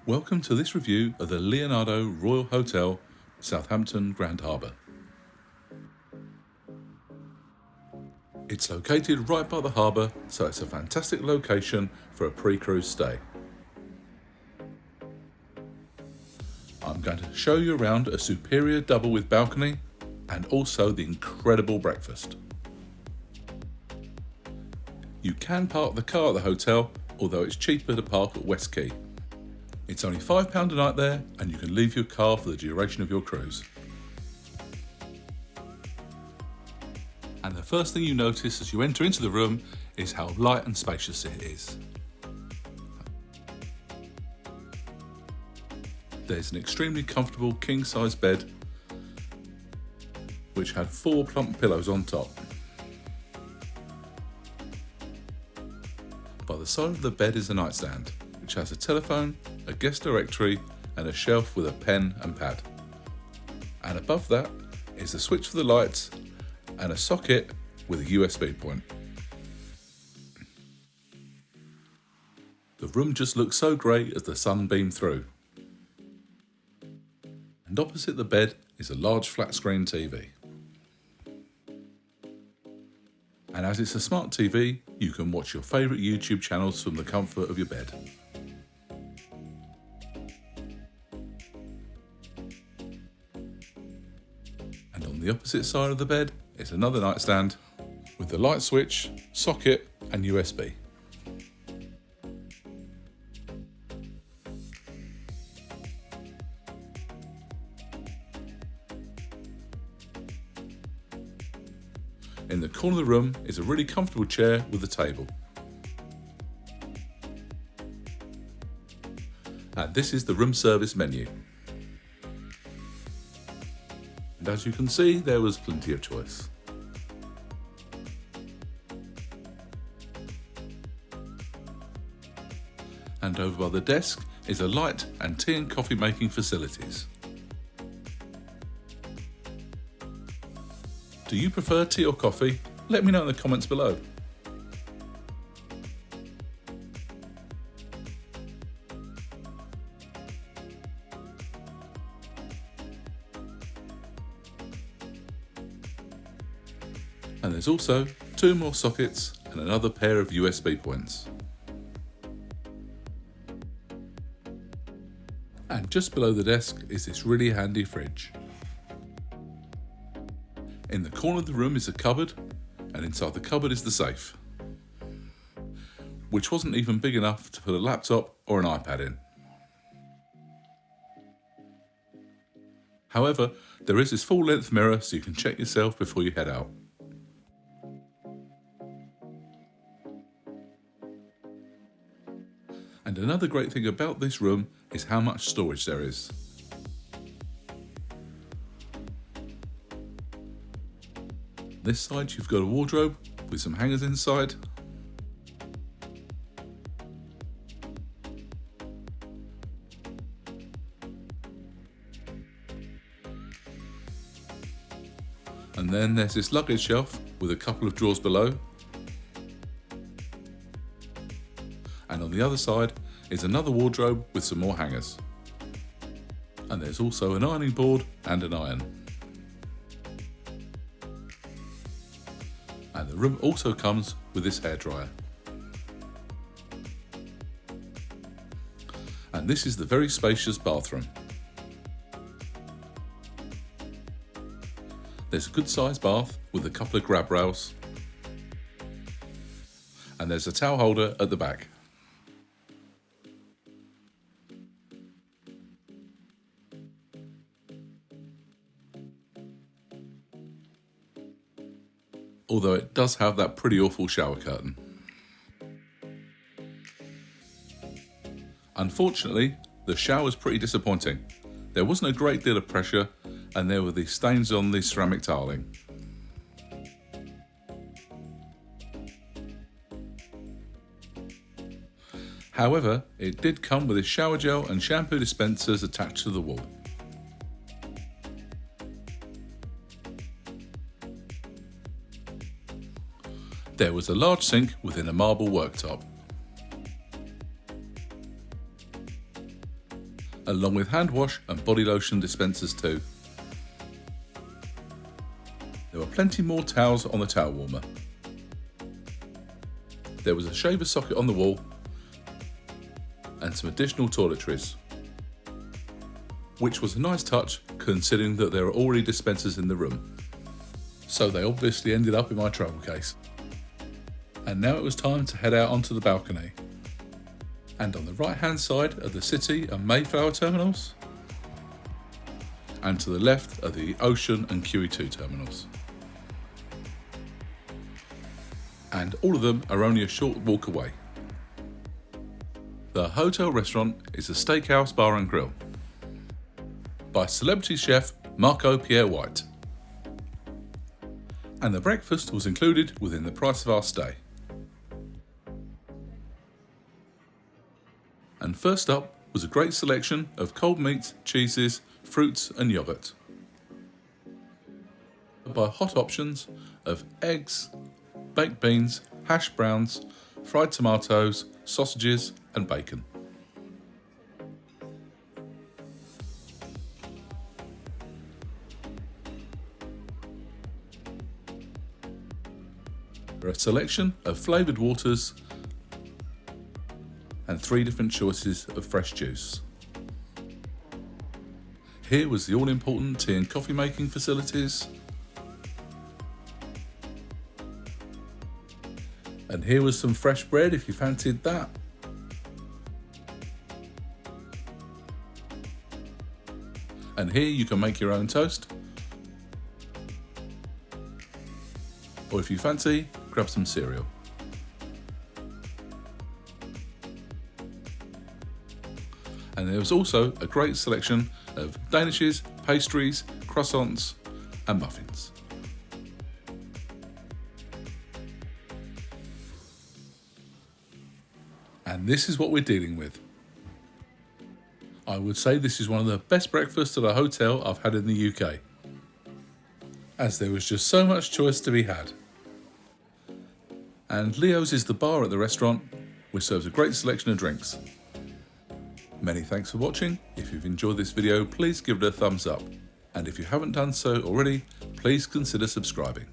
Welcome to this review of the Leonardo Royal Hotel, Southampton Grand Harbour. It's located right by the harbour, so it's a fantastic location for a pre-cruise stay. I'm going to show you around a superior double with balcony and also the incredible breakfast. You can park the car at the hotel, although it's cheaper to park at West Quay. It's only £5 a night there, and you can leave your car for the duration of your cruise. And the first thing you notice as you enter into the room is how light and spacious it is. There's an extremely comfortable king-size bed, which had 4 plump pillows on top. By the side of the bed is a nightstand, which has a telephone, a guest directory and a shelf with a pen and pad. And above that is a switch for the lights and a socket with a USB point. The room just looks so great as the sun beamed through. And opposite the bed is a large flat screen TV. And as it's a smart TV, you can watch your favourite YouTube channels from the comfort of your bed. And on the opposite side of the bed is another nightstand with the light switch, socket and USB. In the corner of the room is a really comfortable chair with a table. And this is the room service menu. And as you can see, there was plenty of choice. And over by the desk is a light and tea and coffee making facilities. Do you prefer tea or coffee? Let me know in the comments below. And there's also 2 more sockets and another pair of USB points. And just below the desk is this really handy fridge. In the corner of the room is a cupboard, and inside the cupboard is the safe, which wasn't even big enough to put a laptop or an iPad in. However, there is this full-length mirror so you can check yourself before you head out. And another great thing about this room is how much storage there is. This side you've got a wardrobe with some hangers inside. And then there's this luggage shelf with a couple of drawers below. And on the other side is another wardrobe with some more hangers. And there's also an ironing board and an iron. And the room also comes with this hairdryer. And this is the very spacious bathroom. There's a good sized bath with a couple of grab rails. And there's a towel holder at the back. Although it does have that pretty awful shower curtain. Unfortunately, the shower's pretty disappointing. There wasn't a great deal of pressure and there were these stains on the ceramic tiling. However, it did come with a shower gel and shampoo dispensers attached to the wall. There was a large sink within a marble worktop. along with hand wash and body lotion dispensers too. There were plenty more towels on the towel warmer. There was a shaver socket on the wall and some additional toiletries, which was a nice touch considering that there are already dispensers in the room. So they obviously ended up in my travel case. And now it was time to head out onto the balcony. And on the right hand side are the City and Mayflower terminals, and to the left are the Ocean and QE2 terminals. And all of them are only a short walk away. The hotel restaurant is a steakhouse bar and grill by celebrity chef Marco Pierre White. And the breakfast was included within the price of our stay. And first up was a great selection of cold meats, cheeses, fruits and yoghurt, by hot options of eggs, baked beans, hash browns, fried tomatoes, sausages and bacon. There are a selection of flavoured waters and 3 different choices of fresh juice. Here was the all-important tea and coffee making facilities. And here was some fresh bread if you fancied that. And here you can make your own toast. Or if you fancy, grab some cereal. And there was also a great selection of danishes, pastries, croissants and muffins. And this is what we're dealing with. I would say this is one of the best breakfasts at a hotel I've had in the UK, as there was just so much choice to be had. And Leo's is the bar at the restaurant, which serves a great selection of drinks. Many thanks for watching. If you've enjoyed this video, please give it a thumbs up. And if you haven't done so already, please consider subscribing.